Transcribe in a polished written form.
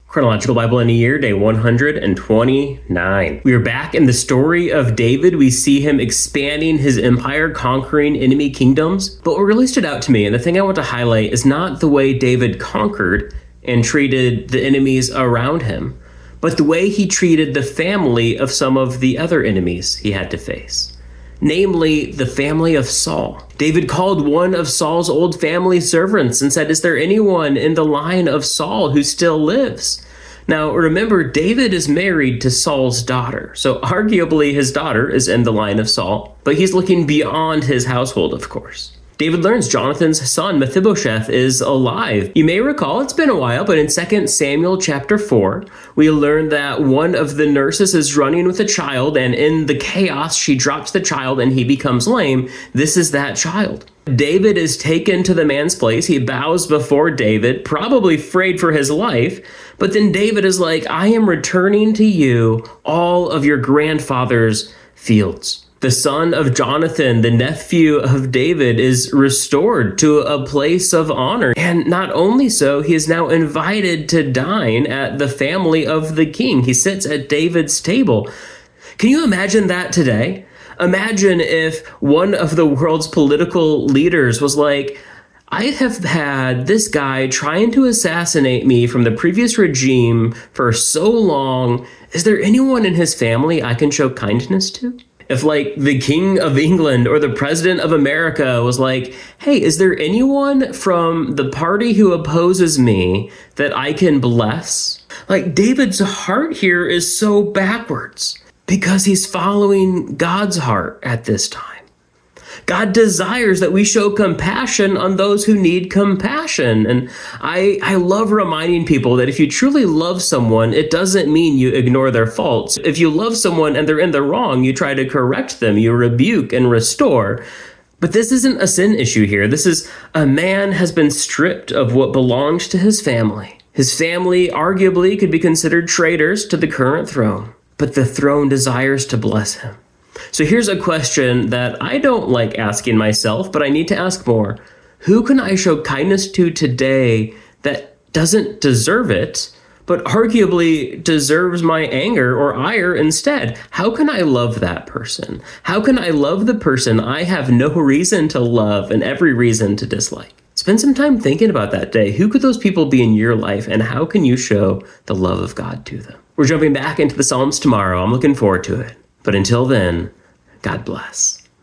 Chronological Bible in a Year, day 129. We are back in the story of David. We see him expanding his empire, conquering enemy kingdoms. But what really stood out to me, and the thing I want to highlight, is not the way David conquered and treated the enemies around him, but the way he treated the family of some of the other enemies he had to face. Namely, the family of Saul. David called one of Saul's old family servants and said, "Is there anyone in the line of Saul who still lives?" Now, remember, David is married to Saul's daughter, so arguably his daughter is in the line of Saul, but he's looking beyond his household, of course. David learns Jonathan's son, Mephibosheth, is alive. You may recall, it's been a while, but in 2 Samuel chapter 4, we learn that one of the nurses is running with a child, and in the chaos, she drops the child and he becomes lame. This is that child. David is taken to the man's place. He bows before David, probably afraid for his life. But then David is like, "I am returning to you all of your grandfather's fields." The son of Jonathan, the nephew of David, is restored to a place of honor. And not only so, he is now invited to dine at the family of the king. He sits at David's table. Can you imagine that today? Imagine if one of the world's political leaders was like, "I have had this guy trying to assassinate me from the previous regime for so long. Is there anyone in his family I can show kindness to?" If like the King of England or the President of America was like, "Hey, is there anyone from the party who opposes me that I can bless?" Like, David's heart here is so backwards because he's following God's heart at this time. God desires that we show compassion on those who need compassion. And I love reminding people that if you truly love someone, it doesn't mean you ignore their faults. If you love someone and they're in the wrong, you try to correct them, you rebuke and restore. But this isn't a sin issue here. This is a man has been stripped of what belongs to his family. His family arguably could be considered traitors to the current throne, but the throne desires to bless him. So here's a question that I don't like asking myself, but I need to ask more. Who can I show kindness to today that doesn't deserve it, but arguably deserves my anger or ire instead? How can I love that person? How can I love the person I have no reason to love and every reason to dislike? Spend some time thinking about that day. Who could those people be in your life, and how can you show the love of God to them? We're jumping back into the Psalms tomorrow. I'm looking forward to it. But until then, God bless.